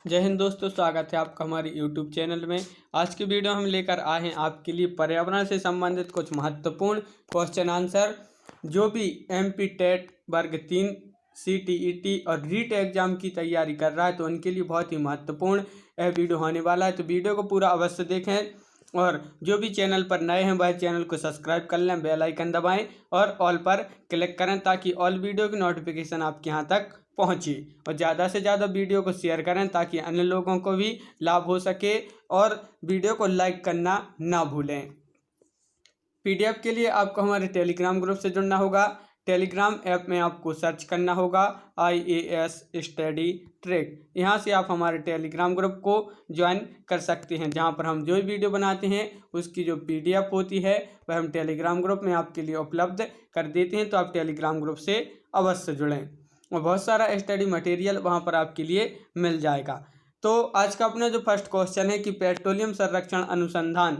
जय हिंद दोस्तों, स्वागत है आपका हमारे YouTube चैनल में। आज की वीडियो हम लेकर आए हैं आपके लिए पर्यावरण से संबंधित कुछ महत्वपूर्ण क्वेश्चन आंसर। जो भी MP टेट वर्ग 3 CTET और रीट एग्जाम की तैयारी कर रहा है तो उनके लिए बहुत ही महत्वपूर्ण यह वीडियो होने वाला है। तो वीडियो को पूरा अवश्य देखें और जो भी चैनल पर नए हैं वह चैनल को सब्सक्राइब कर लें, बेल आइकन दबाएं और ऑल पर क्लिक करें ताकि ऑल वीडियो की नोटिफिकेशन आपके यहाँ तक पहुँचे। और ज़्यादा से ज़्यादा वीडियो को शेयर करें ताकि अन्य लोगों को भी लाभ हो सके और वीडियो को लाइक करना ना भूलें। PDF के लिए आपको हमारे टेलीग्राम ग्रुप से जुड़ना होगा। टेलीग्राम ऐप में आपको सर्च करना होगा IAS स्टडी ट्रैक। यहाँ से आप हमारे टेलीग्राम ग्रुप को ज्वाइन कर सकते हैं, जहाँ पर हम जो भी वीडियो बनाते हैं उसकी जो PDF होती है वह हम टेलीग्राम ग्रुप में आपके लिए उपलब्ध कर देते हैं। तो आप टेलीग्राम ग्रुप से अवश्य जुड़ें और बहुत सारा स्टडी मटेरियल वहाँ पर आपके लिए मिल जाएगा। तो आज का अपना जो फर्स्ट क्वेश्चन है कि पेट्रोलियम संरक्षण अनुसंधान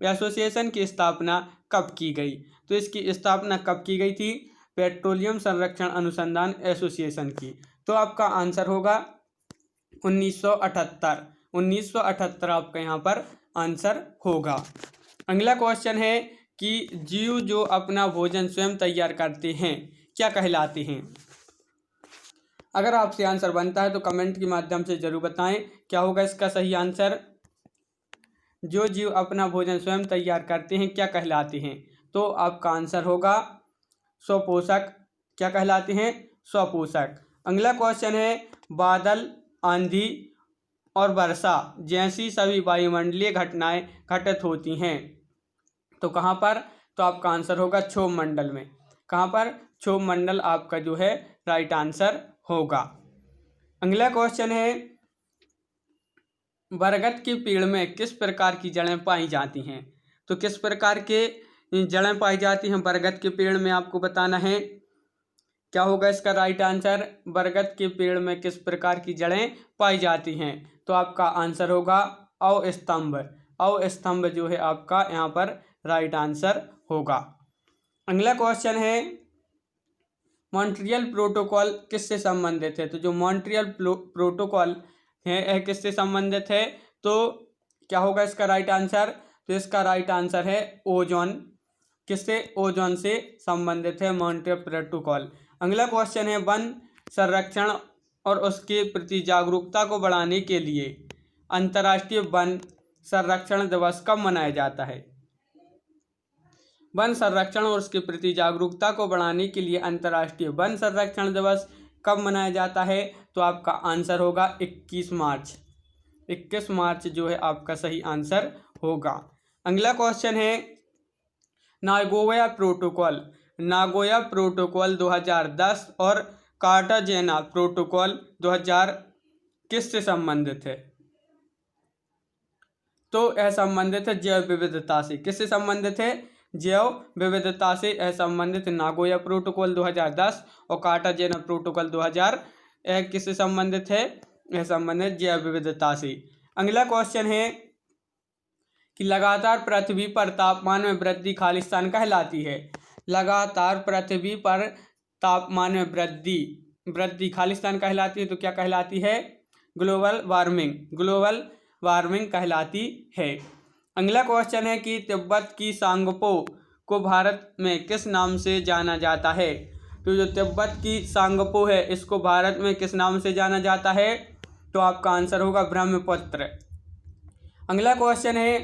एसोसिएशन की स्थापना कब की गई। तो इसकी स्थापना कब की गई थी? पेट्रोलियम संरक्षण अनुसंधान एसोसिएशन की। तो आपका आंसर होगा 1978। 1978 आपका यहाँ पर आंसर होगा। अगला क्वेश्चन है कि जीव जो अपना भोजन स्वयं तैयार करते हैं क्या कहलाते हैं। अगर आपसे आंसर बनता है तो कमेंट के माध्यम से जरूर बताएं क्या होगा इसका सही आंसर। जो जीव अपना भोजन स्वयं तैयार करते हैं क्या कहलाते हैं। तो आपका आंसर होगा स्वपोषक। क्या कहलाते हैं? स्वपोषक। अगला क्वेश्चन है बादल, आंधी और वर्षा जैसी सभी वायुमंडलीय घटनाएं घटित होती हैं तो कहाँ पर? तो आपका आंसर होगा क्षोभ मंडल में। कहाँ पर? क्षोभ मंडल आपका जो है राइट आंसर होगा। अगला क्वेश्चन है बरगद के पेड़ में किस प्रकार की जड़ें पाई जाती हैं। तो किस प्रकार के जड़ें पाई जाती हैं बरगद के पेड़ में आपको बताना है। क्या होगा इसका राइट आंसर? बरगद के पेड़ में किस प्रकार की जड़ें पाई जाती हैं। तो आपका आंसर होगा अवस्तंभ। अवस्तंभ जो है आपका यहाँ पर राइट आंसर होगा। अगला क्वेश्चन है मॉन्ट्रियल प्रोटोकॉल किससे संबंधित है। तो जो मॉन्ट्रियल प्रोटोकॉल है यह किससे संबंधित है। तो क्या होगा इसका राइट आंसर? तो इसका राइट आंसर है ओजोन। किससे? ओजोन से संबंधित है मॉन्ट्रियल प्रोटोकॉल। अगला क्वेश्चन है वन संरक्षण और उसके प्रति जागरूकता को बढ़ाने के लिए अंतर्राष्ट्रीय वन संरक्षण दिवस कब मनाया जाता है। वन संरक्षण और उसके प्रति जागरूकता को बढ़ाने के लिए अंतर्राष्ट्रीय वन संरक्षण दिवस कब मनाया जाता है। तो आपका आंसर होगा 21 मार्च। 21 मार्च जो है आपका सही आंसर होगा। अगला क्वेश्चन है नागोया प्रोटोकॉल। नागोया प्रोटोकॉल 2010 और कार्टाजेना प्रोटोकॉल 2000 किससे संबंधित है। तो यह संबंधित है जैव विविधता से। किससे संबंधित है? जैव विविधता से यह संबंधित। नागोया प्रोटोकॉल 2010 और कार्टाजेना प्रोटोकॉल 2000 यह किससे संबंधित है? यह संबंधित जैव विविधता से। अगला क्वेश्चन है कि लगातार पृथ्वी पर तापमान में वृद्धि खालिस्तान कहलाती है। लगातार पृथ्वी पर तापमान में वृद्धि खालिस्तान कहलाती है तो क्या कहलाती है? Global warming. ग्लोबल वार्मिंग कहलाती है। अगला क्वेश्चन है कि तिब्बत की सांगपो को भारत में किस नाम से जाना जाता है। तो जो तिब्बत की सांगपो है इसको भारत में किस नाम से जाना जाता है। तो आपका आंसर होगा ब्रह्मपुत्र। अगला क्वेश्चन है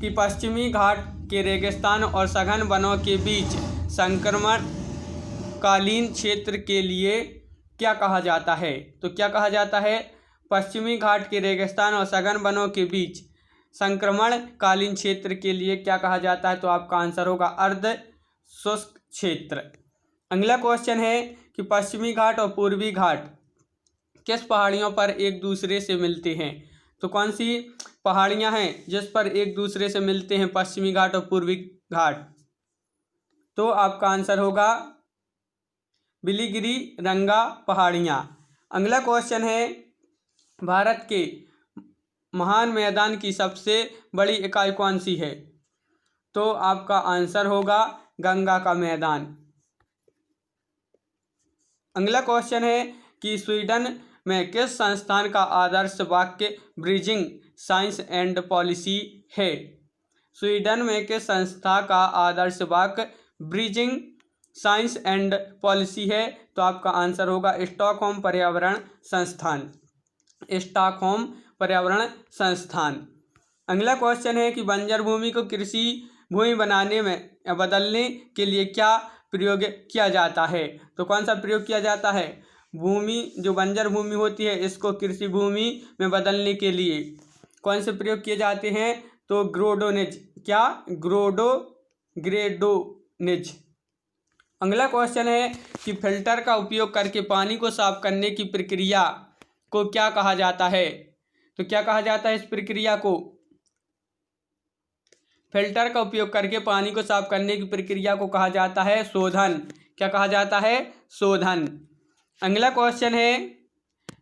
कि पश्चिमी घाट के रेगिस्तान और सघन वनों के बीच संक्रमणकालीन क्षेत्र के लिए क्या कहा जाता है। तो क्या कहा जाता है? पश्चिमी घाट के रेगिस्तान और सघन वनों के बीच संक्रमणकालीन क्षेत्र के लिए क्या कहा जाता है। तो आपका आंसर होगा अर्ध शुष्क क्षेत्र। अगला क्वेश्चन है कि पश्चिमी घाट और पूर्वी घाट किस पहाड़ियों पर एक दूसरे से मिलते हैं। तो कौन सी पहाड़ियां हैं जिस पर एक दूसरे से मिलते हैं पश्चिमी घाट और पूर्वी घाट। तो आपका आंसर होगा बिलिगिरी रंगा पहाड़ियां। अगला क्वेश्चन है भारत के महान मैदान की सबसे बड़ी इकाई कौन सी है। तो आपका आंसर होगा गंगा का मैदान। अगला क्वेश्चन है कि स्वीडन में किस संस्थान का आदर्श वाक्य ब्रिजिंग साइंस एंड पॉलिसी है? स्वीडन में किस संस्था का आदर्श वाक्य ब्रिजिंग साइंस एंड पॉलिसी है? तो आपका आंसर होगा स्टॉकहोम पर्यावरण संस्थान। स्टॉकहोम पर्यावरण संस्थान। अगला क्वेश्चन है कि बंजर भूमि को कृषि भूमि बनाने में बदलने के लिए क्या प्रयोग किया जाता है? तो कौन सा प्रयोग किया जाता है? भूमि जो बंजर भूमि होती है इसको कृषि भूमि में बदलने के लिए कौन से प्रयोग किए जाते हैं? तो ग्रोडोनिज। क्या? ग्रेडोनिज। अगला क्वेश्चन है कि फिल्टर का उपयोग करके पानी को साफ करने की प्रक्रिया को क्या कहा जाता है? तो क्या कहा जाता है इस प्रक्रिया को? फिल्टर का उपयोग करके पानी को साफ करने की प्रक्रिया को कहा जाता है शोधन। क्या कहा जाता है? शोधन। अगला क्वेश्चन है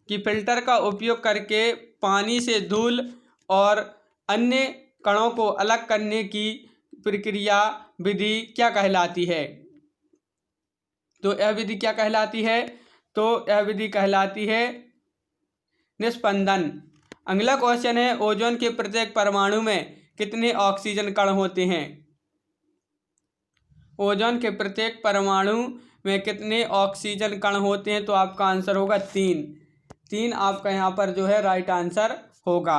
कि फिल्टर का उपयोग करके पानी से धूल और अन्य कणों को अलग करने की प्रक्रिया विधि क्या कहलाती है? तो यह विधि क्या कहलाती है? तो यह विधि कहलाती है निस्पंदन। अगला क्वेश्चन है ओजोन के प्रत्येक परमाणु में कितने ऑक्सीजन कण होते हैं? ओजोन के प्रत्येक परमाणु में कितने ऑक्सीजन कण होते हैं? तो आपका आंसर होगा 3 आपका यहाँ पर जो है राइट आंसर होगा।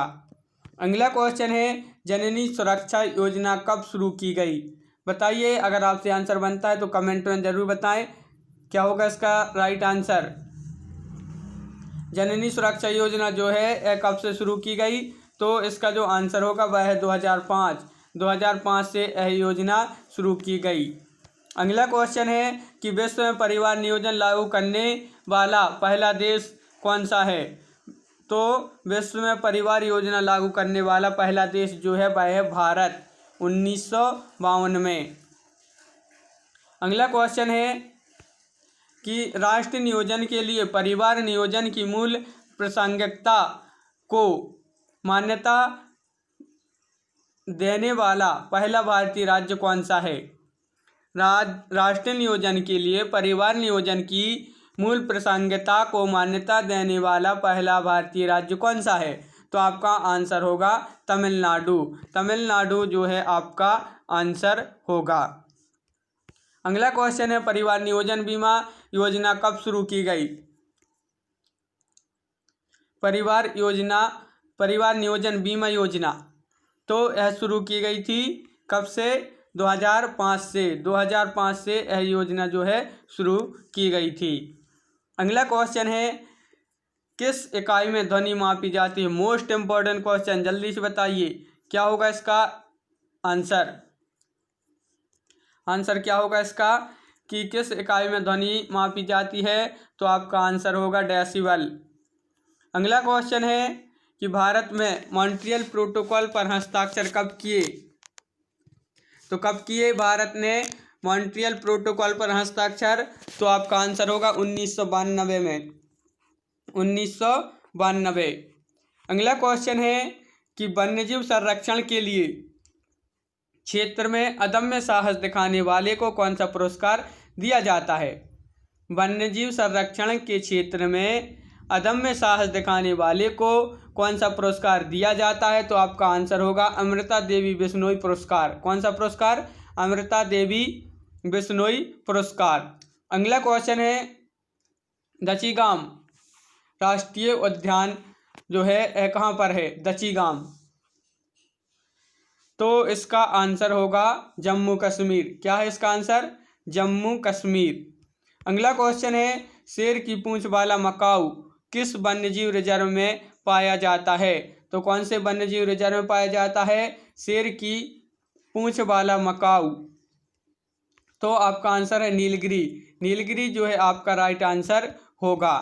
अगला क्वेश्चन है जननी सुरक्षा योजना कब शुरू की गई? बताइए, अगर आपसे आंसर बनता है तो कमेंट में ज़रूर बताएं क्या होगा इसका राइट आंसर। जननी सुरक्षा योजना जो है यह कब से शुरू की गई? तो इसका जो आंसर होगा वह है 2005 से यह योजना शुरू की गई। अगला क्वेश्चन है कि विश्व में परिवार नियोजन लागू करने वाला पहला देश कौन सा है? तो विश्व में परिवार योजना लागू करने वाला पहला देश जो है वह है भारत 1952 में। अगला क्वेश्चन है कि राष्ट्र नियोजन के लिए परिवार नियोजन की मूल प्रासंगिकता को मान्यता देने वाला पहला भारतीय राज्य कौन सा है? राष्ट्र नियोजन के लिए परिवार नियोजन की मूल प्रासंगिकता को मान्यता देने वाला पहला भारतीय राज्य कौन सा है? तो आपका आंसर होगा तमिलनाडु। तमिलनाडु जो है आपका आंसर होगा। अगला क्वेश्चन है परिवार नियोजन बीमा योजना कब शुरू की गई? परिवार नियोजन बीमा योजना तो यह शुरू की गई थी कब से? 2005 से यह योजना जो है शुरू की गई थी। अगला क्वेश्चन है किस इकाई में ध्वनि मापी जाती है? मोस्ट इम्पोर्टेंट क्वेश्चन, जल्दी से बताइए क्या होगा इसका आंसर। आंसर क्या होगा इसका कि किस इकाई में ध्वनि मापी जाती है? तो आपका आंसर होगा डेसिबल। अगला क्वेश्चन है कि भारत में मॉन्ट्रियल प्रोटोकॉल पर हस्ताक्षर कब किए? तो कब किए भारत ने मॉन्ट्रियल प्रोटोकॉल पर हस्ताक्षर? तो आपका आंसर होगा 1992 में, 1992। अगला क्वेश्चन है कि वन्यजीव संरक्षण के लिए क्षेत्र में अदम्य साहस दिखाने वाले को कौन सा पुरस्कार दिया जाता है? वन्यजीव संरक्षण के क्षेत्र में अदम्य साहस दिखाने वाले को कौन सा पुरस्कार दिया जाता है? तो आपका आंसर होगा अमृता देवी बिश्नोई पुरस्कार। कौन सा पुरस्कार? अमृता देवी बिश्नोई पुरस्कार। अगला क्वेश्चन है दचिगाम राष्ट्रीय उद्यान जो है यह कहाँ पर है? दचिगाम। तो इसका आंसर होगा जम्मू कश्मीर। क्या है इसका आंसर? जम्मू कश्मीर। अगला क्वेश्चन है शेर की पूंछ वाला मकाऊ किस वन्यजीव रिजर्व में पाया जाता है? तो कौन से वन्यजीव रिजर्व में पाया जाता है शेर की पूंछ वाला मकाऊ? तो आपका आंसर है नीलगिरी। नीलगिरी जो है आपका राइट आंसर होगा।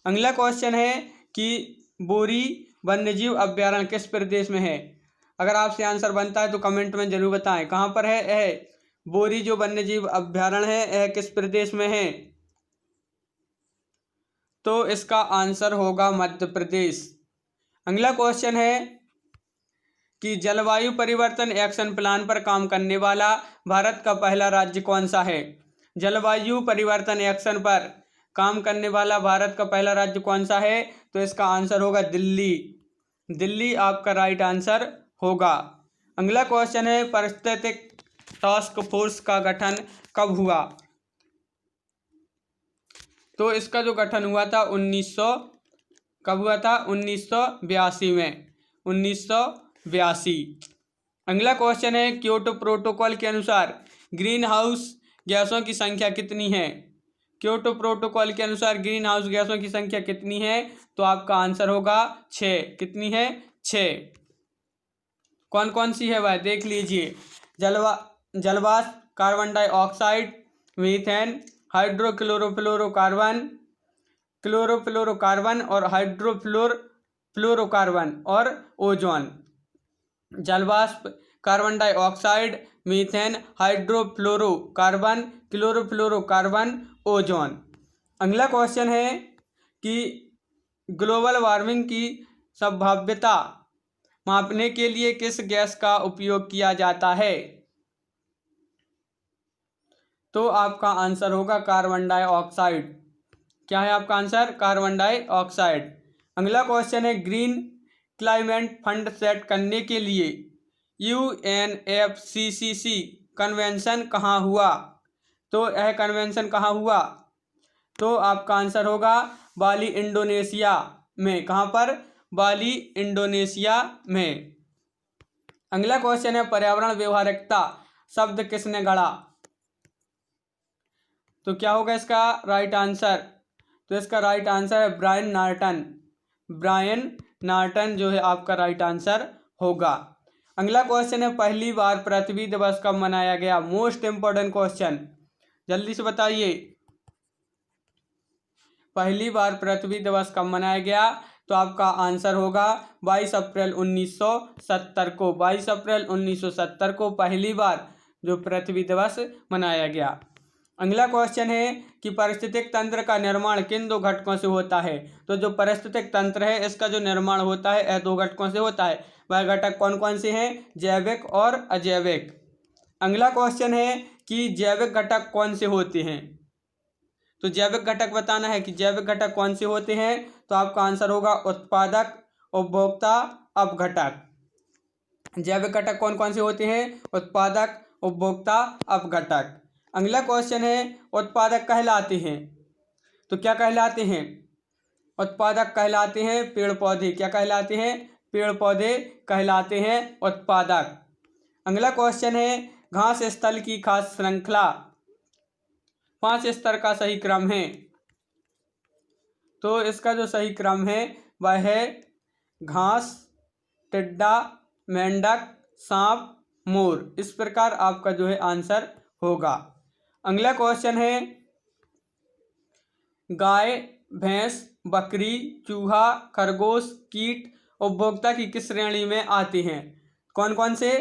अगला क्वेश्चन है कि बोरी वन्यजीव अभ्यारण्य किस प्रदेश में है? अगर आपसे आंसर बनता है तो कमेंट में जरूर बताएं कहाँ पर है यह बोरी जो वन्यजीव अभ्यारण्य है यह किस प्रदेश में है? तो इसका आंसर होगा मध्य प्रदेश। अगला क्वेश्चन है कि जलवायु परिवर्तन एक्शन प्लान पर काम करने वाला भारत का पहला राज्य कौन सा है? जलवायु परिवर्तन एक्शन पर काम करने वाला भारत का पहला राज्य कौन सा है? तो इसका आंसर होगा दिल्ली। दिल्ली आपका राइट आंसर होगा। अगला क्वेश्चन है पारिस्थितिक टास्क फोर्स का गठन कब हुआ? तो इसका जो गठन हुआ था 1982 में, 1982। अगला क्वेश्चन है क्योटो प्रोटोकॉल के अनुसार ग्रीन हाउस गैसों की संख्या कितनी है? क्योटो प्रोटोकॉल के अनुसार ग्रीन हाउस गैसों की संख्या कितनी है? तो आपका आंसर होगा 6। कितनी है? 6। कौन कौन सी है वह देख लीजिए। जलवाष्प, कार्बन डाइऑक्साइड, मीथेन, क्लोरोफ्लोरोकार्बन और हाइड्रोफ्लोरोकार्बन और ओजोन। जलवाष्प, carbon dioxide, methane, hydrofluorocarbon, chlorofluorocarbon, ozone. अगला क्वेश्चन है कि ग्लोबल वार्मिंग की संभाव्यता मापने के लिए किस गैस का उपयोग किया जाता है? तो आपका आंसर होगा कार्बन डाइऑक्साइड। क्या है आपका आंसर? Carbon dioxide. अगला क्वेश्चन है ग्रीन क्लाइमेट फंड सेट करने के लिए UNFCCC कन्वेंशन कहाँ हुआ? तो यह कन्वेंशन कहाँ हुआ? तो आपका आंसर होगा बाली, इंडोनेशिया में। कहाँ पर? बाली, इंडोनेशिया में। अगला क्वेश्चन है पर्यावरण व्यवहारिकता शब्द किसने गढ़ा? तो क्या होगा इसका राइट आंसर? तो इसका राइट आंसर है ब्रायन नॉर्टन। ब्रायन नॉर्टन जो है आपका राइट आंसर होगा। अगला क्वेश्चन है पहली बार पृथ्वी दिवस कब मनाया गया? मोस्ट इंपॉर्टेंट क्वेश्चन, जल्दी से बताइए। पहली बार पृथ्वी दिवस कब मनाया गया? तो आपका आंसर होगा 22 अप्रैल 1970 को। 22 अप्रैल 1970 को पहली बार जो पृथ्वी दिवस मनाया गया। अगला क्वेश्चन है कि पारिस्थितिक तंत्र का निर्माण किन दो घटकों से होता है? तो जो पारिस्थितिक तंत्र है इसका जो निर्माण होता है यह दो घटकों से होता है। वह घटक कौन कौन से हैं? जैविक और अजैविक। अगला क्वेश्चन है कि जैविक घटक कौन से होते हैं? तो जैविक घटक बताना है कि जैविक घटक कौन से होते हैं। तो आपका आंसर होगा उत्पादक, उपभोक्ता, अपघटक। जैविक घटक कौन कौन से होते हैं? उत्पादक, उपभोक्ता, अपघटक। अगला क्वेश्चन है उत्पादक कहलाते हैं तो क्या कहलाते हैं? उत्पादक कहलाते हैं पेड़ पौधे। क्या कहलाते हैं? पेड़ पौधे कहलाते हैं उत्पादक। अगला क्वेश्चन है घास स्थल की खास श्रृंखला 5 स्तर का सही क्रम है। तो इसका जो सही क्रम है वह है घास, टिड्डा, मेंढक, सांप, मोर। इस प्रकार आपका जो है आंसर होगा। अगला क्वेश्चन है गाय, भैंस, बकरी, चूहा, खरगोश, कीट उपभोक्ता की किस श्रेणी में आते हैं? कौन कौन से?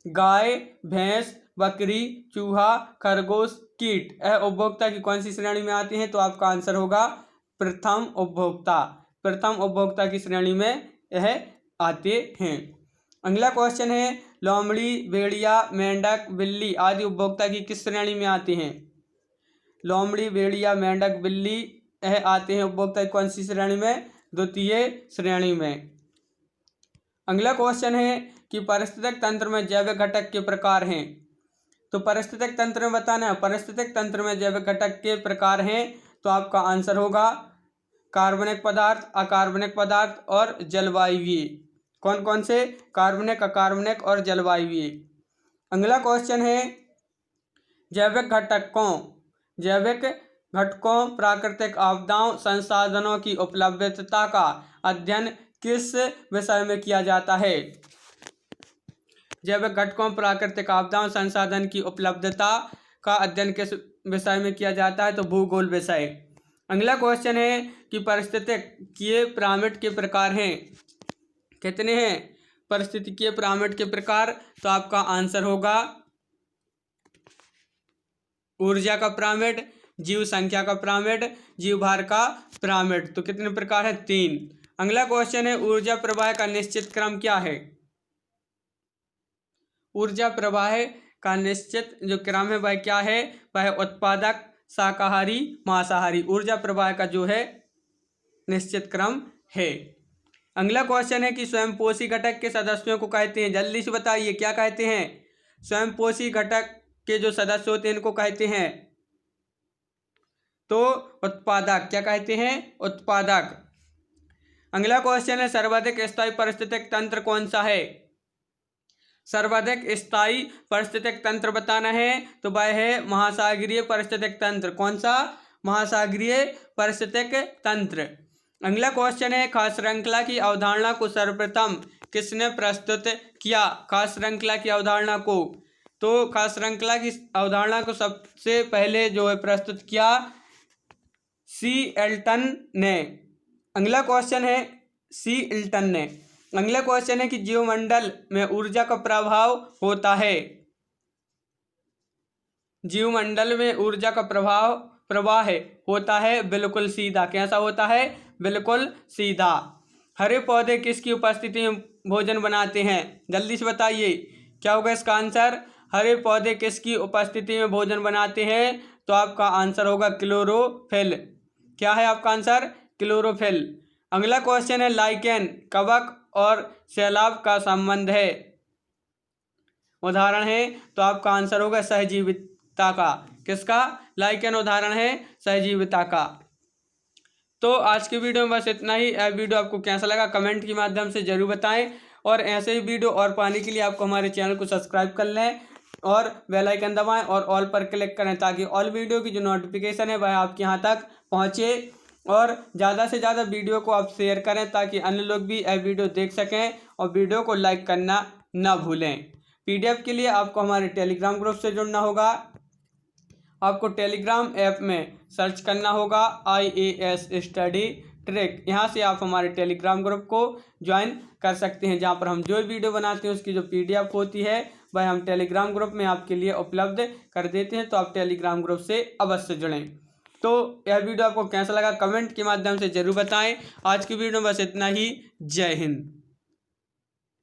गाय, भैंस, बकरी, चूहा, खरगोश, कीट। यह उपभोक्ता की कौन सी श्रेणी में आते हैं? तो आपका आंसर होगा प्रथम उपभोक्ता। प्रथम उपभोक्ता की श्रेणी में यह आते हैं। अगला क्वेश्चन है लोमड़ी, भेड़िया, मेंढक, बिल्ली आदि उपभोक्ता की किस श्रेणी में आते हैं? लोमड़ी, भेड़िया, मेंढक, बिल्ली यह आते हैं उपभोक्ता की कौन सी श्रेणी में? द्वितीय श्रेणी में। अगला क्वेश्चन है कि पारिस्थितिक तंत्र में जैविक घटक के प्रकार हैं। तो पारिस्थितिक तंत्र में बताना है, पारिस्थितिक तंत्र में जैविक घटक के प्रकार हैं। तो आपका आंसर होगा कार्बनिक पदार्थ, अकार्बनिक पदार्थ और जलवायवीय। कौन कौन से? कार्बनिक, अकार्बनिक और जलवायवीय। अगला क्वेश्चन है जैविक घटकों, प्राकृतिक आपदाओं, संसाधनों की उपलब्धता का अध्ययन किस विषय में किया जाता है? जैविक घटकों, प्राकृतिक आपदाओं, संसाधन की उपलब्धता का अध्ययन किस विषय में किया जाता है? तो भूगोल विषय। अगला क्वेश्चन है कि पारिस्थितिकीय पिरामिड के प्रकार हैं। कितने हैं पारिस्थितिकीय पिरामिड के प्रकार? तो आपका आंसर होगा ऊर्जा का पिरामिड, जीव संख्या का पिरामिड, जीव भार का पिरामिड। तो कितने प्रकार है? 3। अगला क्वेश्चन है ऊर्जा प्रवाह का निश्चित क्रम क्या है? ऊर्जा प्रवाह का निश्चित जो क्रम है वह क्या है? वह उत्पादक, शाकाहारी, मांसाहारी। ऊर्जा प्रवाह का जो है निश्चित क्रम है। अगला क्वेश्चन है कि स्वयंपोषी घटक के सदस्यों को कहते हैं, जल्दी से बताइए क्या कहते हैं। स्वयंपोषी घटक के जो सदस्य होते हैं इनको कहते हैं तो उत्पादक। क्या कहते हैं? उत्पादक। अगला क्वेश्चन है सर्वाधिक स्थायी पारिस्थितिक तंत्र कौन सा है? सर्वाधिक स्थायी पारिस्थितिक तंत्र बताना है तो वह है महासागरीय पारिस्थितिक तंत्र। कौन सा? महासागरीय पारिस्थितिक तंत्र। अगला क्वेश्चन है खाद्य श्रृंखला की अवधारणा को सर्वप्रथम किसने प्रस्तुत किया? खाद्य श्रृंखला की अवधारणा को, तो खाद्य श्रृंखला की अवधारणा को सबसे पहले जो है प्रस्तुत किया सी एल्टन ने। अगला क्वेश्चन है सी एल्टन ने। अगला क्वेश्चन है कि जीवमंडल में ऊर्जा का प्रभाव होता है। जीवमंडल में ऊर्जा का प्रवाह होता है बिल्कुल सीधा। कैसा होता है? बिल्कुल सीधा। हरे पौधे किसकी उपस्थिति में भोजन बनाते हैं? जल्दी से बताइए क्या होगा इसका आंसर। हरे पौधे किसकी उपस्थिति में भोजन बनाते हैं? तो आपका आंसर होगा क्लोरोफिल। क्या है आपका आंसर? क्लोरोफिल। अगला क्वेश्चन है लाइकेन कवक और सैलाब का संबंध है, उदाहरण है, तो आपका आंसर होगा सहजीविता का। किसका? लाइकेन उदाहरण है सहजीविता का। तो आज की वीडियो में बस इतना ही। यह वीडियो आपको कैसा लगा कमेंट के माध्यम से जरूर बताएं और ऐसे ही वीडियो और पाने के लिए आपको हमारे चैनल को सब्सक्राइब कर लें और बेल आइकन दबाएं और ऑल पर क्लिक करें ताकि ऑल वीडियो की जो नोटिफिकेशन है वह आपके यहाँ तक पहुँचे। और ज़्यादा से ज़्यादा वीडियो को आप शेयर करें ताकि अन्य लोग भी यह वीडियो देख सकें और वीडियो को लाइक करना ना भूलें। PDF के लिए आपको हमारे टेलीग्राम ग्रुप से जुड़ना होगा। आपको टेलीग्राम ऐप में सर्च करना होगा IAS स्टडी ट्रिक। यहाँ से आप हमारे टेलीग्राम ग्रुप को ज्वाइन कर सकते हैं, जहाँ पर हम जो वीडियो बनाते हैं उसकी जो PDF होती है वह हम टेलीग्राम ग्रुप में आपके लिए उपलब्ध कर देते हैं। तो आप टेलीग्राम ग्रुप से अवश्य जुड़ें। तो यह वीडियो आपको कैसा लगा कमेंट के माध्यम से जरूर बताएं। आज की वीडियो में बस इतना ही। जय हिंद।